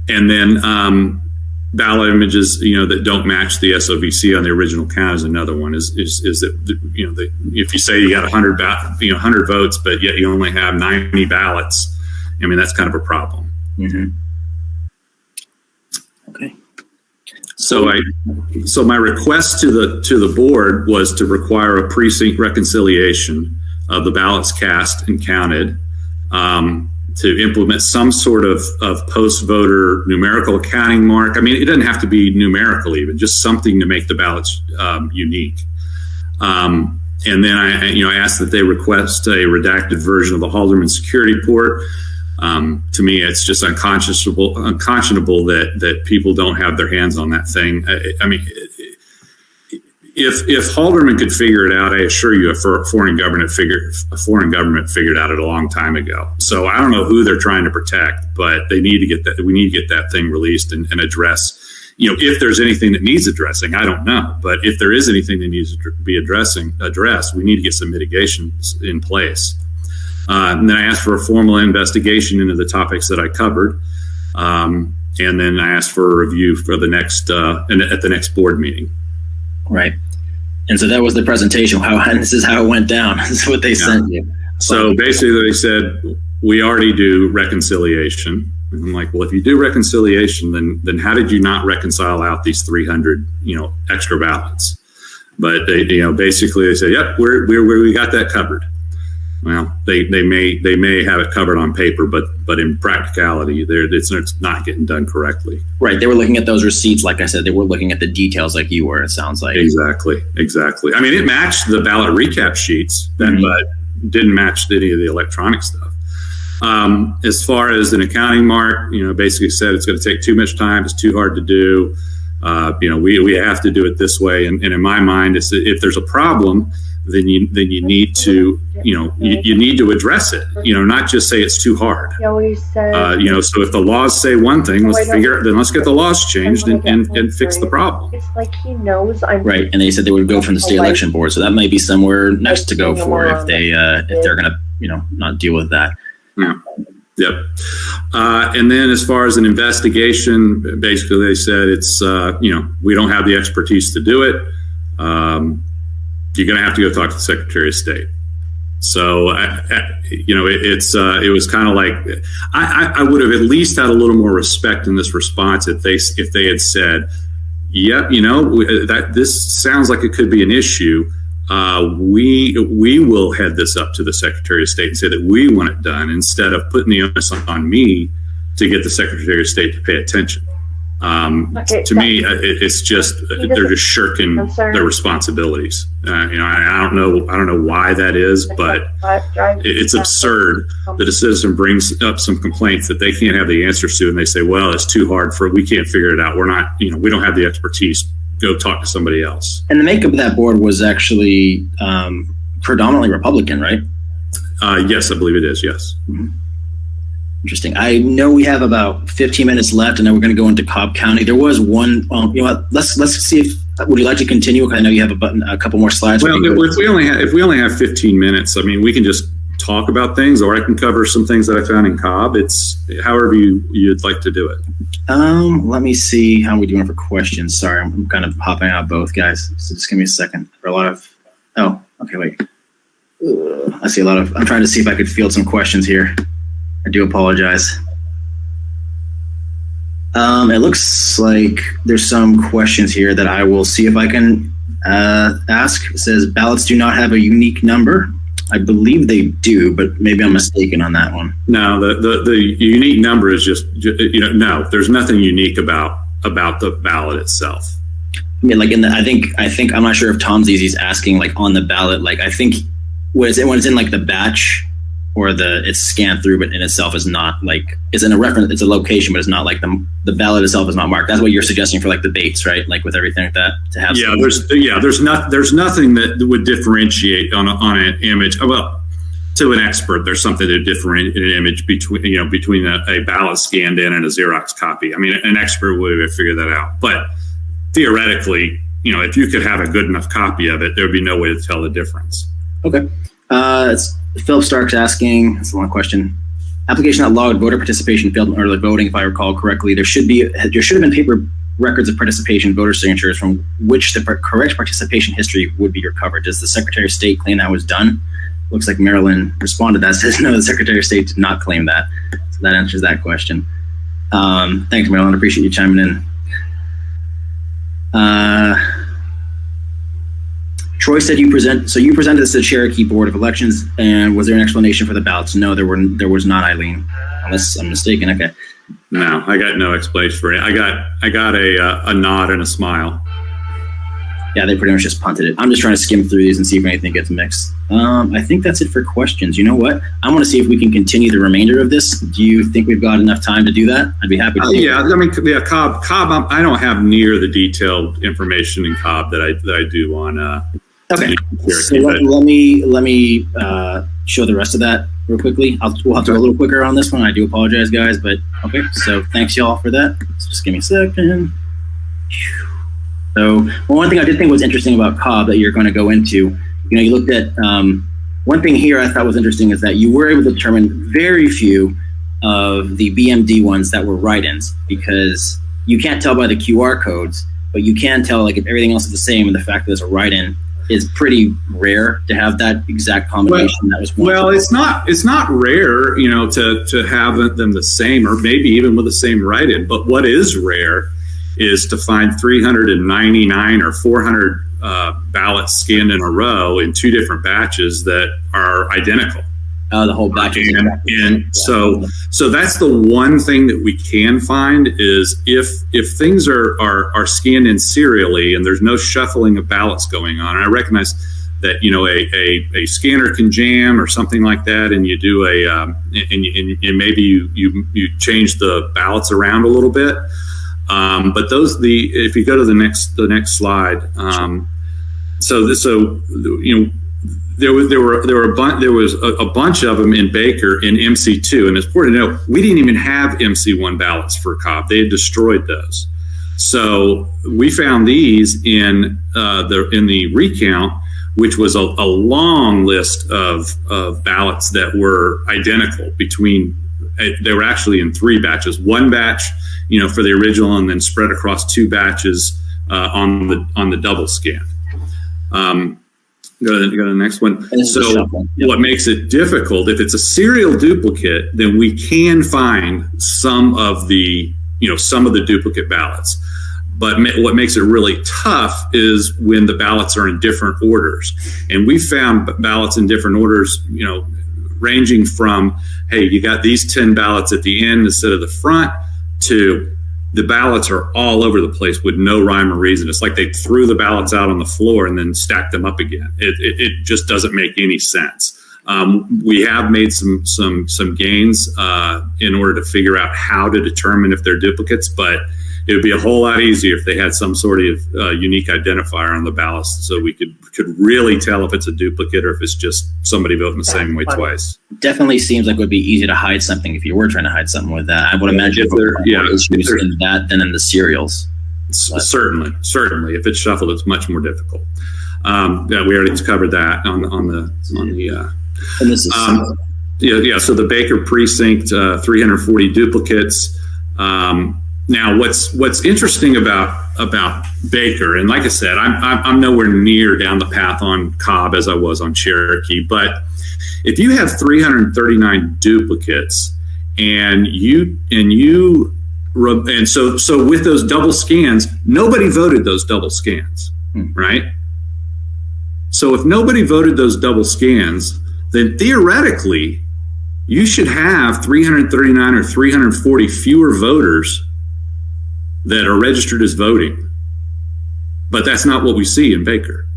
then ballot images that don't match the SOVC on the original count is another one. Is that if you say you got 100 votes, but yet you only have 90 ballots, that's kind of a problem. Mm-hmm. Okay. So my request to the board was to require a precinct reconciliation of the ballots cast and counted, to implement some sort of post-voter numerical accounting mark. It doesn't have to be numerical, even just something to make the ballots unique. And then I asked that they request a redacted version of the Haldeman security report. To me, it's just unconscionable that people don't have their hands on that thing. If Haldeman could figure it out, I assure you, a foreign government figured out it a long time ago. So I don't know who they're trying to protect, but they need to get that. We need to get that thing released and address. If there's anything that needs addressing, I don't know. But if there is anything that needs to be addressed, we need to get some mitigations in place. And then I asked for a formal investigation into the topics that I covered. And then I asked for a review for the next at the next board meeting. Right. And so that was the presentation. And this is how it went down. This is what they sent you. So basically they said, we already do reconciliation. And I'm like, well, if you do reconciliation, then how did you not reconcile out these 300, extra ballots? But they, basically they say, yep, we got that covered. Well, they may have it covered on paper, but in practicality, it's not getting done correctly. Right. They were looking at those receipts. Like I said, they were looking at the details like you were, it sounds like. Exactly. I mean, it matched the ballot recap sheets, but didn't match any of the electronic stuff. As far as an accounting mark, basically said it's going to take too much time. It's too hard to do. We have to do it this way. And in my mind, it's if there's a problem, then you need to, you need to address it, not just say it's too hard. He always said, so if the laws say one thing, let's get the laws changed and fix the problem. It's like he knows I'm right. And they said they would go from the state election board. So that might be somewhere next to go for if they're going to, not deal with that. Yeah. Yep. And then as far as an investigation, basically they said it's, we don't have the expertise to do it. You're going to have to go talk to the Secretary of State. So, it was kind of like, I would have at least had a little more respect in this response if they had said, yep, that this sounds like it could be an issue. We will head this up to the Secretary of State and say that we want it done instead of putting the onus on me to get the Secretary of State to pay attention. To me, it's just they're just shirking their responsibilities. I don't know why that is, but it's absurd that a citizen brings up some complaints that they can't have the answers to, and they say, "Well, it's too hard we can't figure it out. We're not, we don't have the expertise. Go talk to somebody else." And the makeup of that board was actually predominantly Republican, right? Yes, I believe it is. Yes. Mm-hmm. Interesting. I know we have about 15 minutes left, and then we're going to go into Cobb County. There was one. Let's see if. Would you like to continue? I know you have a couple more slides. Well, if we only have 15 minutes, I mean, we can just talk about things, or I can cover some things that I found in Cobb. It's however you'd like to do it. Let me see how we're doing for questions. Sorry, I'm kind of hopping out both, guys. So just give me a second. For a lot of. Oh, okay, wait. I see a lot of. I'm trying to see if I could field some questions here. I do apologize. It looks like there's some questions here that I will see if I can ask. It says ballots do not have a unique number. I believe they do, but maybe I'm mistaken on that one. No, the unique number is just no. There's nothing unique about the ballot itself. I mean, like I think I'm not sure if Tom Zee's asking like on the ballot. Like I think when it's in like the batch. Or it's scanned through, but in itself is not like it's in a reference. It's a location, but it's not like the ballot itself is not marked. That's what you're suggesting for like debates, right? Like with everything like that to have. Yeah, there's nothing that would differentiate on an image. Well, to an expert, there's something to differentiate an image between a ballot scanned in and a Xerox copy. I mean, an expert would have figured that out. But theoretically, if you could have a good enough copy of it, there would be no way to tell the difference. Okay. Philip Stark's asking, that's a long question. Application that logged voter participation failed in early voting, if I recall correctly. There should have been paper records of participation, voter signatures from which the correct participation history would be recovered. Does the Secretary of State claim that was done? Looks like Maryland responded to that. Says no, the Secretary of State did not claim that. So that answers that question. Thanks, Maryland. Appreciate you chiming in. Troy said you presented this to the Cherokee Board of Elections, and was there an explanation for the ballots? No, there was not, Eileen, unless I'm mistaken. Okay. No, I got no explanation for it. I got a nod and a smile. Yeah, they pretty much just punted it. I'm just trying to skim through these and see if anything gets mixed. I think that's it for questions. You know what? I want to see if we can continue the remainder of this. Do you think we've got enough time to do that? I'd be happy to. Cobb. I don't have near the detailed information in Cobb that I do on. Okay. So let me show the rest of that real quickly. We'll have to go a little quicker on this one. I do apologize, guys, but okay. So thanks y'all for that. So just give me a second. So one thing I did think was interesting about Cobb that you're going to go into, you looked at one thing here I thought was interesting is that you were able to determine very few of the BMD ones that were write-ins, because you can't tell by the QR codes, but you can tell like if everything else is the same and the fact that there's a write-in. is pretty rare to have that exact combination. That was well, it's not rare, you know, to have them the same, or maybe even with the same write-in. But what is rare is to find 399 or 400 ballots scanned in a row in two different batches that are identical. The whole batch. So that's the one thing that we can find is if things are scanned in serially and there's no shuffling of ballots going on. And I recognize that, you know, a scanner can jam or something like that, and you do and maybe you change the ballots around a little bit. But if you go to the next slide, you know, there was a bunch of them in Baker in MC2, and it's important to know we didn't even have MC1 ballots for Cobb. They had destroyed those. So we found these in the recount, which was a long list of ballots that were identical between. They were actually in three batches. One batch, you know, for the original, and then spread across two batches on the double scan. Go to the next one. So what makes it difficult, if it's a serial duplicate, then we can find some of the duplicate ballots. But what makes it really tough is when the ballots are in different orders. And we found ballots in different orders, you know, ranging from, hey, you got these 10 ballots at the end instead of the front, to the ballots are all over the place with no rhyme or reason. It's like they threw the ballots out on the floor and then stacked them up again. It just doesn't make any sense. We have made some gains in order to figure out how to determine if they're duplicates, but it would be a whole lot easier if they had some sort of unique identifier on the ballots, so we could really tell if it's a duplicate or if it's just somebody voting the same way twice. Definitely seems like it would be easy to hide something if you were trying to hide something with that. I would imagine more issues in that than in the serials. Certainly. If it's shuffled, it's much more difficult. We already covered that on the. And this is So the Baker precinct, 340 duplicates. Now, what's interesting about Baker, and like I said, I'm nowhere near down the path on Cobb as I was on Cherokee, but if you have 339 duplicates, and so with those double scans, nobody voted those double scans, right? So if nobody voted those double scans, then theoretically, you should have 339 or 340 fewer voters that are registered as voting. But that's not what we see in Baker.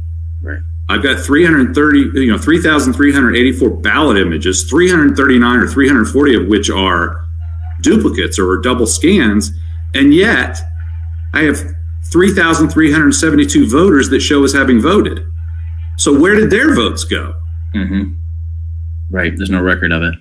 Right. I've got 3,384 ballot images, 339 or 340 of which are duplicates or double scans, and yet I have 3,372 voters that show as having voted. So where did their votes go? Mm-hmm. Right. There's no record of it.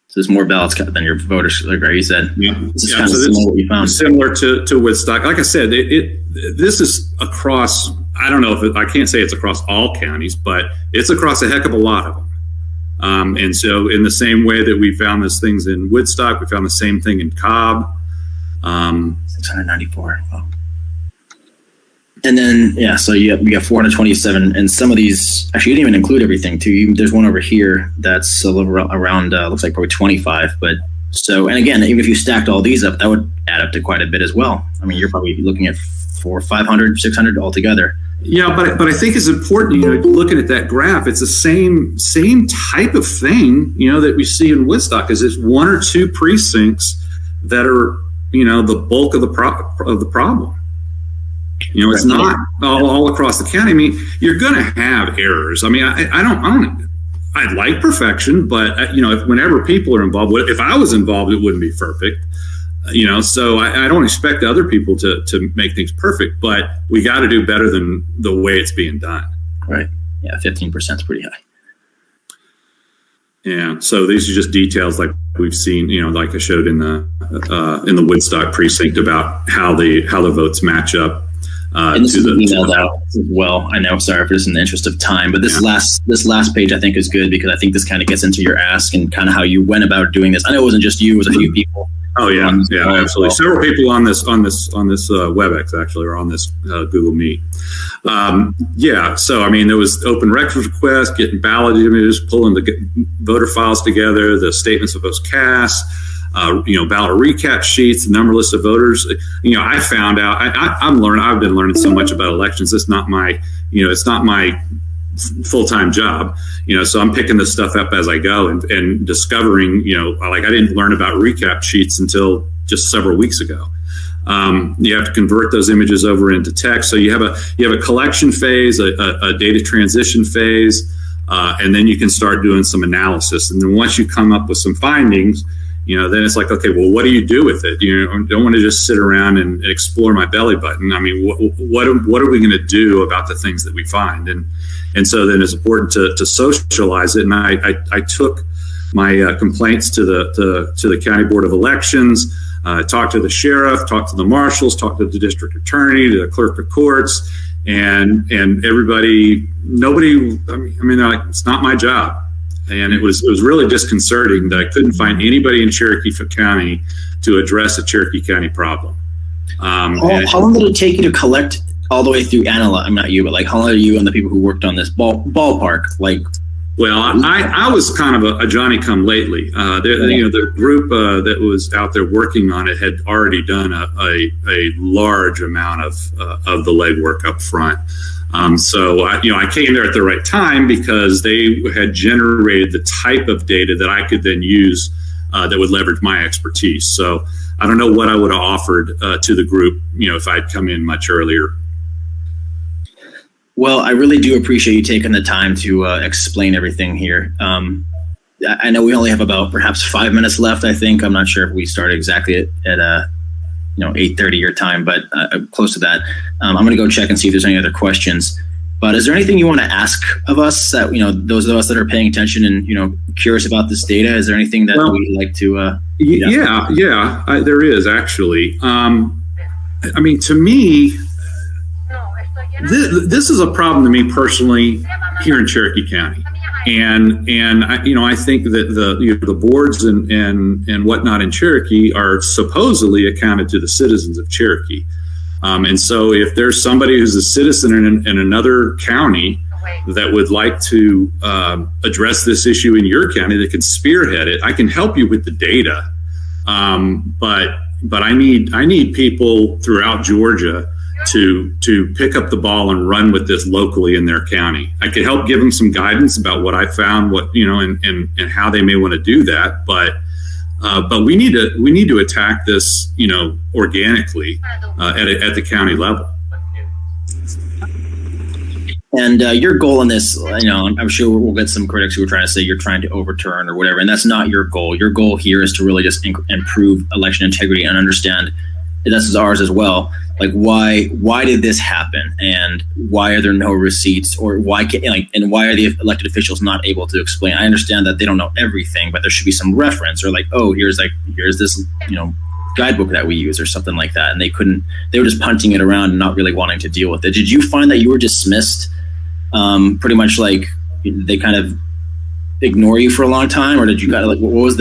So there's more ballots than your voters, like you said. Yeah. This is kind of similar to what we found. Similar to Woodstock. Like I said, this is across, I don't know if I can't say it's across all counties, but it's across a heck of a lot of them. And so in the same way that we found these things in Woodstock, we found the same thing in Cobb. 694. Wow. And then, so we got 427, and some of these, actually, you didn't even include everything, too. There's one over here that's a little around, looks like probably 25. But so, and again, even if you stacked all these up, that would add up to quite a bit as well. I mean, you're probably looking at 400, 500, 600 altogether. Yeah, but I think it's important, looking at that graph, it's the same type of thing, that we see in Woodstock, is it's one or two precincts that are, the bulk of the problem. It's not all across the county. I mean, you're going to have errors. I mean, I'd like perfection, but whenever people are involved, if I was involved, it wouldn't be perfect. So I don't expect other people to make things perfect, but we got to do better than the way it's being done. Right. Yeah. 15% is pretty high. Yeah. So these are just details like we've seen, like I showed in the Woodstock precinct about how the votes match up. And this is emailed out as well. I know, sorry for this in the interest of time, but this last page I think is good because I think this kind of gets into your ask and kind of how you went about doing this. I know it wasn't just you, it was a few people. Oh yeah, absolutely. Several people on this WebEx actually, or on this Google Meet. So I mean, there was open records requests, getting ballot images, pulling the voter files together, the statements of votes cast, ballot recap sheets, the number list of voters. I found out. I've been learning so much about elections. It's not my full-time job, so I'm picking this stuff up as I go and discovering, I didn't learn about recap sheets until just several weeks ago. You have to convert those images over into text. So you have a collection phase, a data transition phase, and then you can start doing some analysis. And then once you come up with some findings, then it's like, okay, well, what do you do with it? Don't want to just sit around and explore my belly button. I mean, what are we going to do about the things that we find? And so then it's important to socialize it. And I took my complaints to the County Board of Elections, talked to the sheriff, talked to the marshals, talked to the district attorney, to the clerk of courts, and everybody. Nobody. I mean, they're like, it's not my job. And it was really disconcerting that I couldn't find anybody in Cherokee County to address a Cherokee County problem. How long did it take you to collect all the way through analyze? I'm not you, but how long are you and the people who worked on this ballpark? Well, I was kind of a Johnny come lately. The group that was out there working on it had already done a large amount of the legwork up front. So I came there at the right time because they had generated the type of data that I could then use that would leverage my expertise. So I don't know what I would have offered to the group, if I'd come in much earlier. Well, I really do appreciate you taking the time to explain everything here. I know we only have about perhaps 5 minutes left, I think. I'm not sure if we started exactly at 8:30 your time, but close to that. I'm going to go check and see if there's any other questions. But is there anything you want to ask of us that, those of us that are paying attention and, curious about this data? Is there anything that we'd like to? There is actually. I mean, to me, this is a problem to me personally here in Cherokee County. And I think that the boards and whatnot in Cherokee are supposedly accounted to the citizens of Cherokee. And so if there's somebody who's a citizen in another county that would like to address this issue in your county, that can spearhead it, I can help you with the data. But I need people throughout Georgia to pick up the ball and run with this locally in their county. I could help give them some guidance about what I found, and how they may want to do that. But we need to attack this, organically at the county level. And your goal in this, I'm sure we'll get some critics who are trying to say you're trying to overturn or whatever, and that's not your goal. Your goal here is to really just improve election integrity and understand. That's ours as well. Why did this happen, and why are there no receipts, or why and why are the elected officials not able to explain? I understand that they don't know everything, but there should be some reference, or here's this guidebook that we use or something like that. And they were just punting it around and not really wanting to deal with it. Did you find that you were dismissed pretty much they kind of ignore you for a long time, or did you what was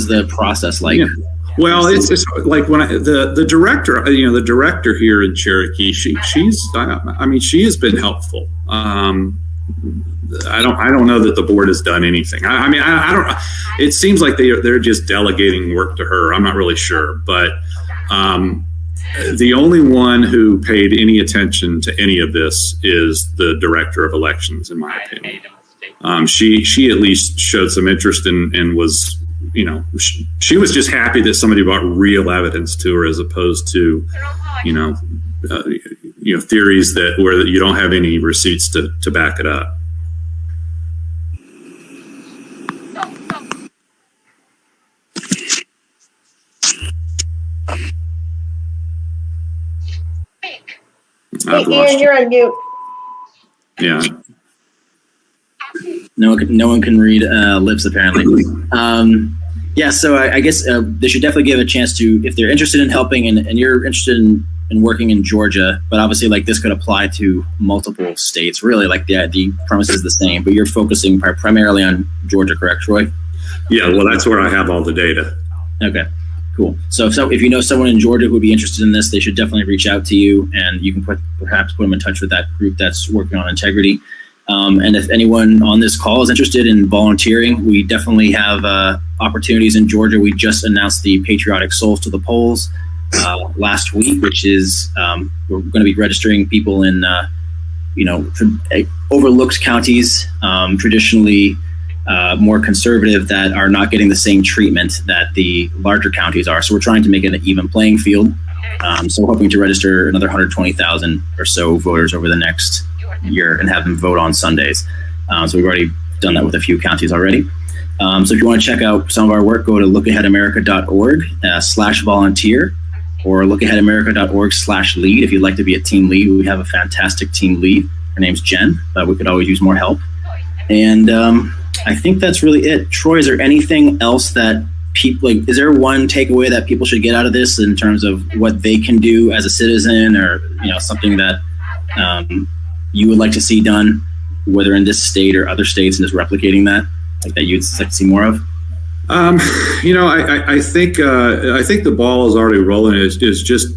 the process like? Yeah. Well, it's like when the director, the director here in Cherokee, she has been helpful. I don't know that the board has done anything. I don't. It seems like they're just delegating work to her. I'm not really sure, but the only one who paid any attention to any of this is the director of elections, in my opinion. She at least showed some interest and was. She was just happy that somebody brought real evidence to her, as opposed to, theories where you don't have any receipts to back it up. Hey, Ian, you're on mute. Yeah. No one can read lips, apparently. So I guess they should definitely give a chance to, if they're interested in helping and you're interested in working in Georgia, but obviously this could apply to multiple states, really, the premise is the same, but you're focusing primarily on Georgia, correct, Troy? Yeah, well, that's where I have all the data. Okay, Cool. So if you know someone in Georgia who would be interested in this, they should definitely reach out to you, and you can perhaps put them in touch with that group that's working on integrity. And if anyone on this call is interested in volunteering, we definitely have opportunities in Georgia. We just announced the Patriotic Souls to the Polls last week, which is we're going to be registering people in overlooked counties, traditionally more conservative, that are not getting the same treatment that the larger counties are. So we're trying to make it an even playing field. So we're hoping to register another 120,000 or so voters over the next year and have them vote on Sundays. So we've already done that with a few counties already. So if you want to check out some of our work, go to lookaheadamerica.org/volunteer or lookaheadamerica.org/lead. If you'd like to be a team lead, we have a fantastic team lead. Her name's Jen, but we could always use more help. And I think that's really it. Troy, is there anything else that people, is there one takeaway that people should get out of this in terms of what they can do as a citizen, or something that you would like to see done, whether in this state or other states, and just replicating that, that you'd like to see more of? I think the ball is already rolling. Is just,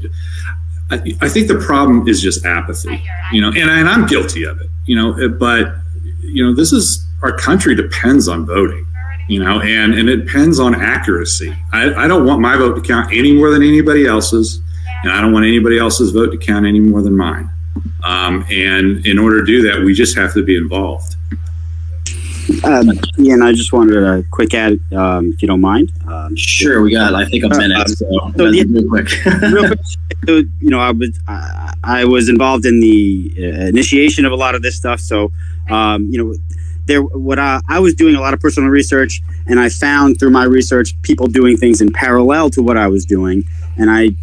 I think the problem is just apathy. And I'm guilty of it. But this is, our country depends on voting. And it depends on accuracy. I don't want my vote to count any more than anybody else's, and I don't want anybody else's vote to count any more than mine. And in order to do that, we just have to be involved. Ian, I just wanted a quick add, if you don't mind. Sure, we got, I think, a minute. Real quick. Real quick. So, I was involved in the initiation of a lot of this stuff. So, I was doing a lot of personal research, and I found through my research people doing things in parallel to what I was doing. And I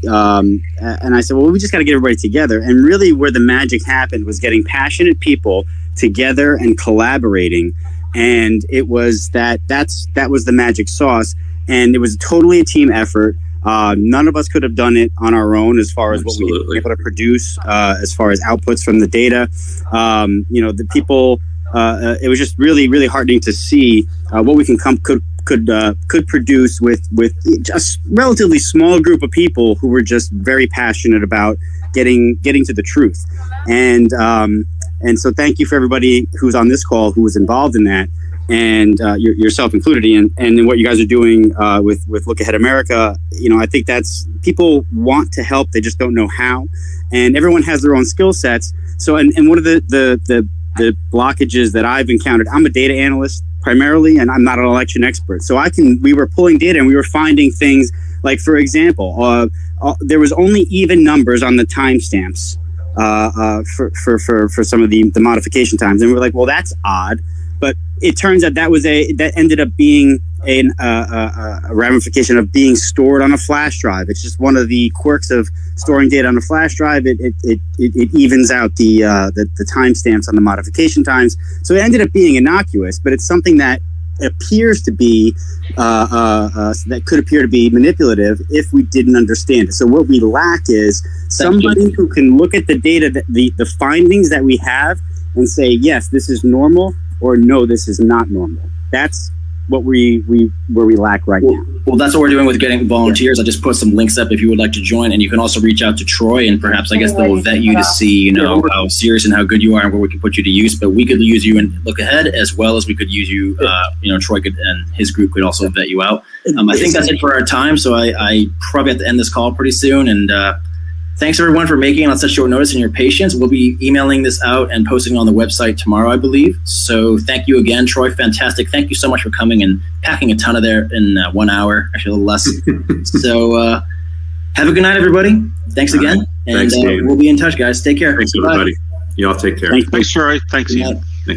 said, well, we just got to get everybody together. And really where the magic happened was getting passionate people together and collaborating. And it was that was the magic sauce. And it was totally a team effort. None of us could have done it on our own as far as Absolutely. What we were able to produce, as far as outputs from the data. The people, it was just really, really heartening to see what we could produce with just relatively small group of people who were just very passionate about getting to the truth. And so thank you for everybody who's on this call who was involved in that, and yourself included, Ian, and in what you guys are doing with Look Ahead America. I think that's, people want to help, they just don't know how, and everyone has their own skill sets. So and one of the blockages that I've encountered, I'm a data analyst primarily, and I'm not an election expert. So we were pulling data and we were finding things like, for example, there was only even numbers on the timestamps for some of the modification times. And we were like, well, that's odd. But it turns out that ended up being a ramification of being stored on a flash drive. It's just one of the quirks of storing data on a flash drive. It evens out the timestamps on the modification times. So it ended up being innocuous, but it's something that appears to be that could appear to be manipulative if we didn't understand it. So what we lack is somebody who can look at the data, the findings that we have, and say, yes, this is normal, or no, this is not normal. That's what we lack right now. Well, that's what we're doing with getting volunteers. I just put some links up if you would like to join, and you can also reach out to Troy, and perhaps I guess they'll vet you to see, how serious and how good you are, and where we can put you to use. But we could use you and Look Ahead, as well as we could use you. Troy could, and his group could also vet you out. I think that's it for our time. So I probably have to end this call pretty soon. And thanks everyone for making it on such short notice and your patience. We'll be emailing this out and posting it on the website tomorrow, I believe. So thank you again, Troy. Fantastic. Thank you so much for coming and packing a ton of there in 1 hour, actually a little less. So have a good night, everybody. Thanks again. And Thanks, we'll be in touch, guys. Take care. Thanks, everybody. Y'all take care. Thanks, Troy. Thanks, Ian. Yeah.